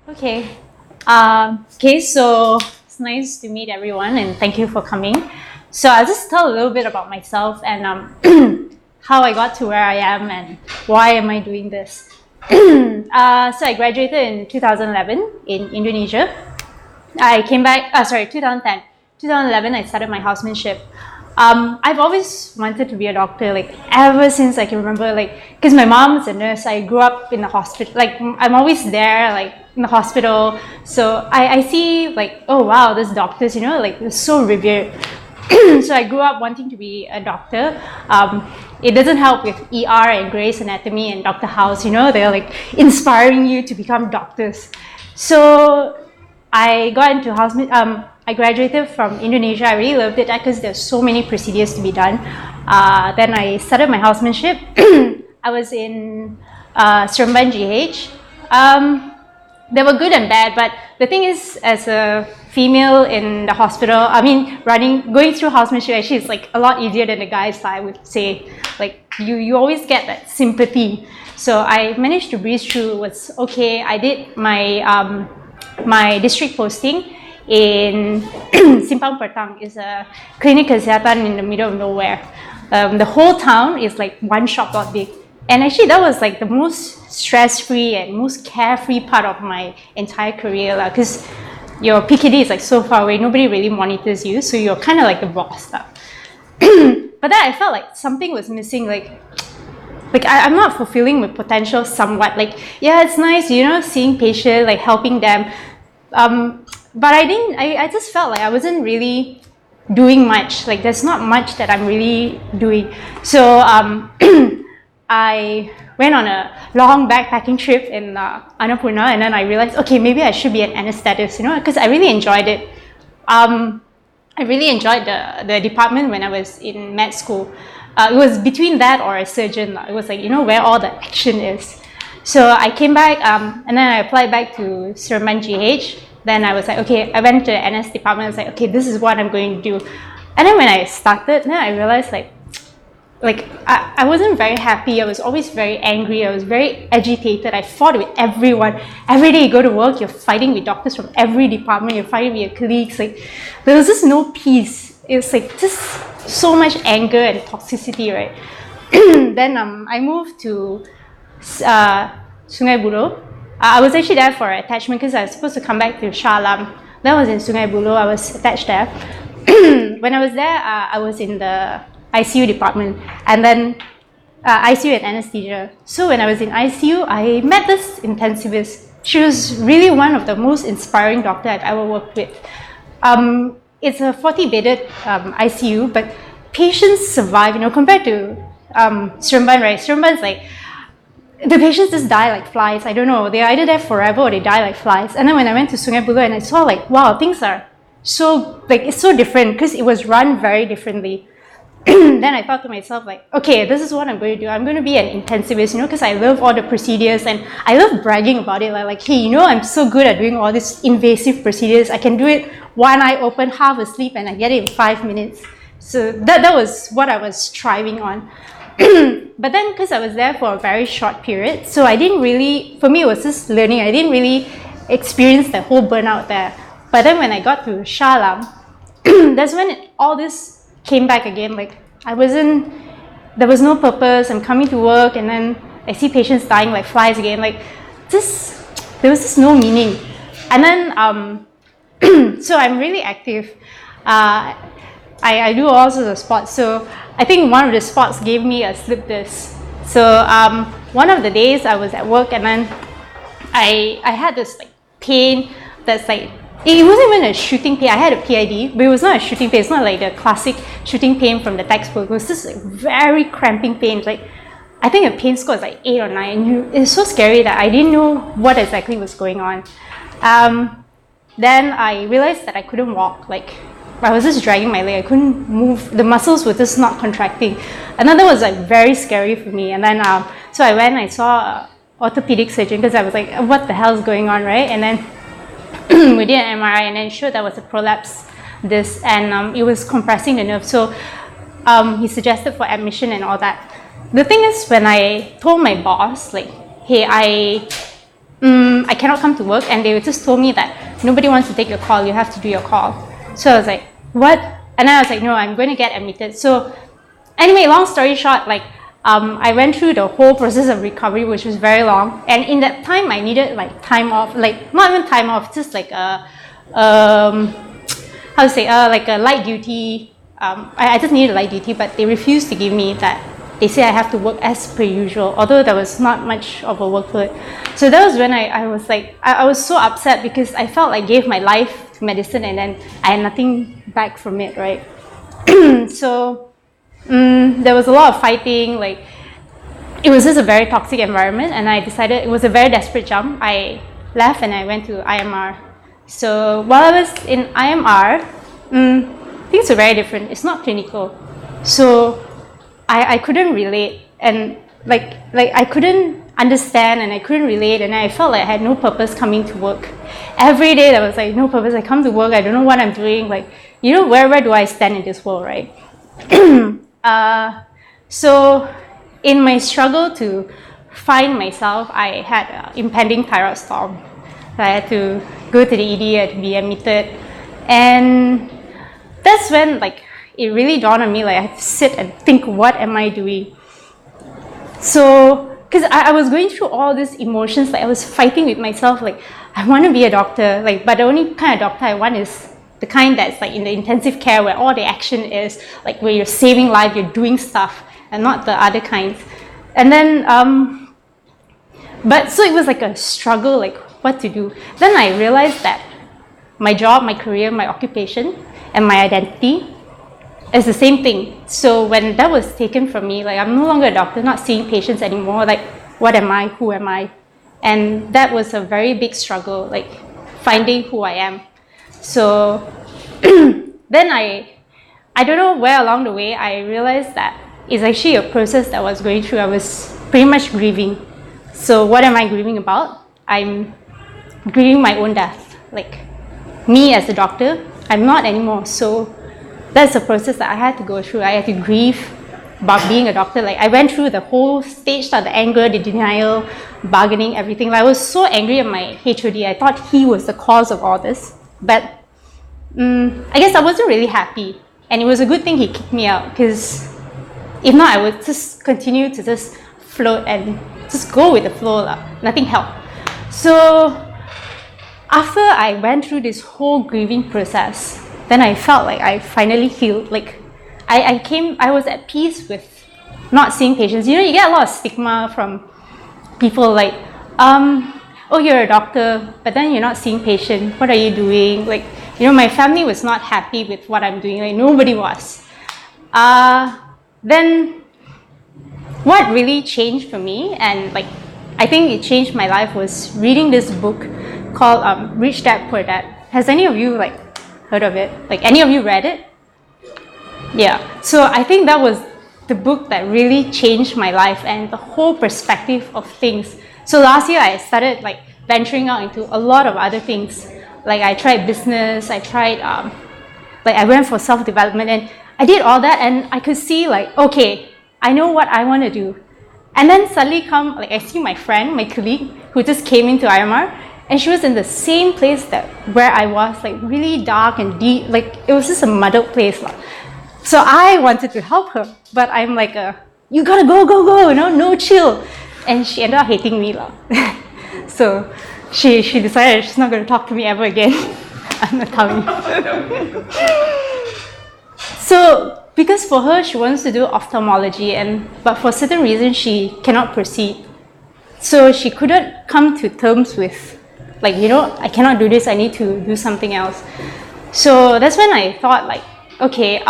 Okay. So it's nice to meet everyone and thank you for coming. So I'll just tell a little bit about myself and how I got to where I am and why am I doing this. So I graduated in 2011 in Indonesia. I came back, 2010. 2011, I started my housemanship. I've always wanted to be a doctor, like ever since I can remember, like, because my mom's a nurse. I grew up in the hospital, like, I'm always there, like, in the hospital. So I see, like, oh wow, these doctors, like, they're so revered. So I grew up wanting to be a doctor. It doesn't help with ER and Grey's Anatomy and Dr. House, they're like inspiring you to become doctors. So I got into I graduated from Indonesia. I really loved it because there's so many procedures to be done. Then I started my housemanship. I was in Seremban GH. They were good and bad, but the thing is, as a female in the hospital, going through housemanship actually is like a lot easier than the guys, I would say. Like you always get that sympathy. So I managed to breeze through. It was okay. I did my district posting in Simpang Pertang. Is a clinic kesehatan in the middle of nowhere. The whole town is like one shop lot big. And actually that was like the most stress-free and most carefree part of my entire career, because your PKD is like so far away, nobody really monitors you, so you're kind of like the boss. But then I felt like something was missing, like I'm not fulfilling my potential somewhat. Like, yeah, it's nice, seeing patients, like helping them. But I just felt like I wasn't really doing much. Like there's not much that I'm really doing. So I went on a long backpacking trip in Annapurna, and then I realized, okay, maybe I should be an anesthetist, because I really enjoyed it. I really enjoyed the department when I was in med school. It was between that or a surgeon. It was like, where all the action is. So I came back, and then I applied back to Seremban GH. Then I was like, okay, I went to the NS department. I was like, okay, this is what I'm going to do. And then when I started, then I realized I wasn't very happy. I was always very angry. I was very agitated. I fought with everyone. Every day you go to work, you're fighting with doctors from every department. You're fighting with your colleagues. Like, there was just no peace. It was like just so much anger and toxicity, right? Then I moved to Sungai Buloh. I was actually there for attachment because I was supposed to come back to Shah Alam. That was in Sungai Buloh. I was attached there. When I was there, I was in the ICU department, and then ICU and anesthesia. So when I was in ICU, I met this intensivist. She was really one of the most inspiring doctors I've ever worked with. It's a 40-bedded ICU, but patients survive, compared to Seremban, right? Seremban's like, the patients just die like flies. I don't know, they're either there forever or they die like flies. And then when I went to Sungai Buloh and I saw like, wow, things are so, like, it's so different because it was run very differently. Then I thought to myself, like, okay, this is what I'm going to do. I'm going to be an intensivist, because I love all the procedures and I love bragging about it. Like, hey, I'm so good at doing all these invasive procedures. I can do it one eye open, half asleep, and I get it in 5 minutes. So that was what I was striving on. But then, because I was there for a very short period, so I didn't really, for me, it was just learning. I didn't really experience the whole burnout there. But then when I got to Shah Alam, that's when all this came back again. Like, there was no purpose. I'm coming to work and then I see patients dying like flies again. Like, there was just no meaning. And then, so I'm really active. I do all sorts of sports. So I think one of the sports gave me a slip disc. So one of the days I was at work and then I had this like pain that's like, it wasn't even a shooting pain. I had a PID, but it was not a shooting pain. It's not like the classic shooting pain from the textbook. It was just like very cramping pain. Like, I think the pain score is like 8 or 9. It's so scary that I didn't know what exactly was going on. Then I realized that I couldn't walk. Like, I was just dragging my leg. I couldn't move. The muscles were just not contracting. And then that was like very scary for me. And then, so I went and I saw an orthopedic surgeon because I was like, what the hell is going on, right? And then we did an MRI and then it showed that was a prolapse disc and it was compressing the nerve. So he suggested for admission and all that. The thing is, when I told my boss, like, hey, I cannot come to work, and they just told me that nobody wants to take your call, you have to do your call. So I was like, what? And then I was like, no, I'm going to get admitted. So anyway, long story short, like I went through the whole process of recovery, which was very long. And in that time, I needed like time off, like not even time off, just like a, how to say, like a light duty. I just needed a light duty, but they refused to give me that. They say I have to work as per usual, although there was not much of a workload. So that was when I was like, I was so upset because I felt I gave my life to medicine and then I had nothing back from it, right? So there was a lot of fighting, like it was just a very toxic environment, and I decided it was a very desperate jump. I left and I went to IMR. So while I was in IMR, things were very different. It's not clinical. So I couldn't relate, and like I couldn't understand and I couldn't relate, and I felt like I had no purpose coming to work. Every day there was like no purpose. I come to work, I don't know what I'm doing, like, you know, where do I stand in this world, right? So in my struggle to find myself, I had an impending thyroid storm. So I had to go to the ED, I had to be admitted, and that's when like it really dawned on me, like I had to sit and think, what am I doing? So, because I was going through all these emotions, like I was fighting with myself, like I want to be a doctor, like, but the only kind of doctor I want is the kind that's like in the intensive care where all the action is, like where you're saving life, you're doing stuff, and not the other kinds. And then, but so it was like a struggle, like what to do. Then I realized that my job, my career, my occupation, and my identity is the same thing. So when that was taken from me, like I'm no longer a doctor, not seeing patients anymore, like what am I, who am I? And that was a very big struggle, like finding who I am. So then I don't know where along the way I realized that it's actually a process that I was going through. I was pretty much grieving. So what am I grieving about? I'm grieving my own death. Like me as a doctor, I'm not anymore. So that's a process that I had to go through. I had to grieve about being a doctor. Like I went through the whole stage, the anger, the denial, bargaining, everything. Like, I was so angry at my HOD. I thought he was the cause of all this. But I guess I wasn't really happy. And it was a good thing he kicked me out, because if not, I would just continue to just float and just go with the flow. Nothing helped. So after I went through this whole grieving process, then I felt like I finally healed. Like I was at peace with not seeing patients. You know, you get a lot of stigma from people like, oh, you're a doctor, but then you're not seeing patients. What are you doing? Like, you know, my family was not happy with what I'm doing. Like, nobody was. Then what really changed for me, and like I think it changed my life, was reading this book called Rich Dad Poor Dad. Has any of you like heard of it? Like, any of you read it? Yeah. So I think that was the book that really changed my life and the whole perspective of things. So last year I started like venturing out into a lot of other things. Like I tried business, I tried like I went for self-development, and I did all that, and I could see like, okay, I know what I want to do. And then suddenly like I see my friend, my colleague, who just came into IMR, and she was in the same place where I was, like really dark and deep, like it was just a muddled place. So I wanted to help her, but I'm like, you gotta go, no chill. And she ended up hating me. So she decided she's not going to talk to me ever again. I'm not telling you. So because for her, she wants to do ophthalmology, but for certain reasons, she cannot proceed. So she couldn't come to terms with, like, you know, I cannot do this, I need to do something else. So that's when I thought, like, okay,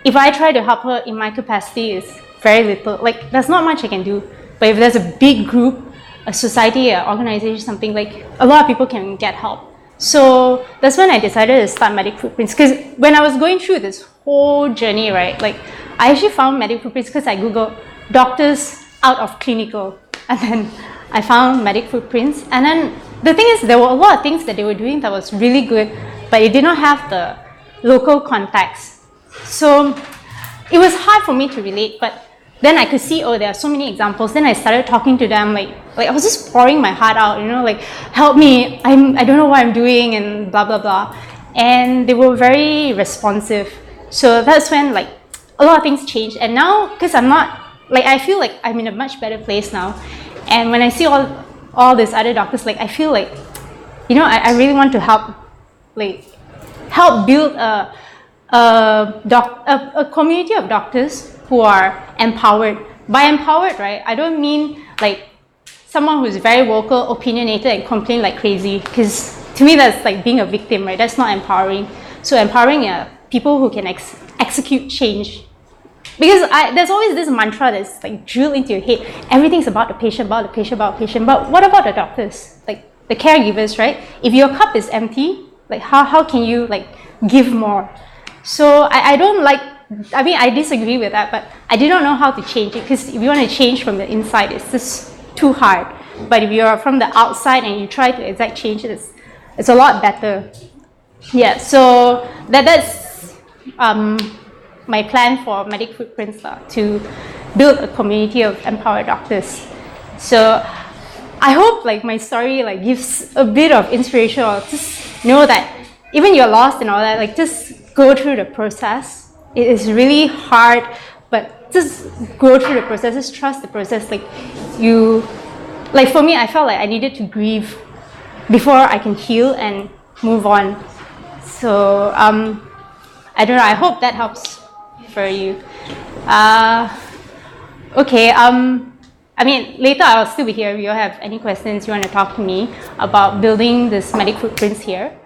if I try to help her in my capacity, it's very little. Like, there's not much I can do. But if there's a big group, a society, an organization, something, like, a lot of people can get help. So that's when I decided to start Medic Footprints. Because when I was going through this whole journey, right, like, I actually found Medic Footprints because I Googled doctors out of clinical. And then I found Medic Footprints. And then the thing is, there were a lot of things that they were doing that was really good, but it did not have the local contacts. So it was hard for me to relate, but then I could see, oh, there are so many examples. Then I started talking to them, like I was just pouring my heart out, like, help me, I don't know what I'm doing, and blah, blah, blah. And they were very responsive. So that's when, like, a lot of things changed. And now, because I'm not, like, I feel like I'm in a much better place now. And when I see all these other doctors, like, I feel like, I really want to help build a community of doctors who are empowered. By empowered, right, I don't mean like someone who's very vocal, opinionated, and complain like crazy, because to me that's like being a victim, right? That's not empowering. So empowering are people who can execute change. Because there's always this mantra that's like drilled into your head. Everything's about the patient, about the patient, about the patient. But what about the doctors? Like the caregivers, right? If your cup is empty, like how can you like give more? So I don't like, I disagree with that, but I did not know how to change it, because if you want to change from the inside, it's just too hard. But if you're from the outside and you try to exact change, it's a lot better. Yeah, so that's my plan for Medic Footprints, to build a community of empowered doctors. So I hope like my story like gives a bit of inspiration, or just know that even you're lost and all that, like just go through the process. It is really hard, but just go through the process, just trust the process. Like for me, I felt like I needed to grieve before I can heal and move on. So I don't know, I hope that helps for you. Okay, later I'll still be here. If you all have any questions, you want to talk to me about building this Medic Footprints here.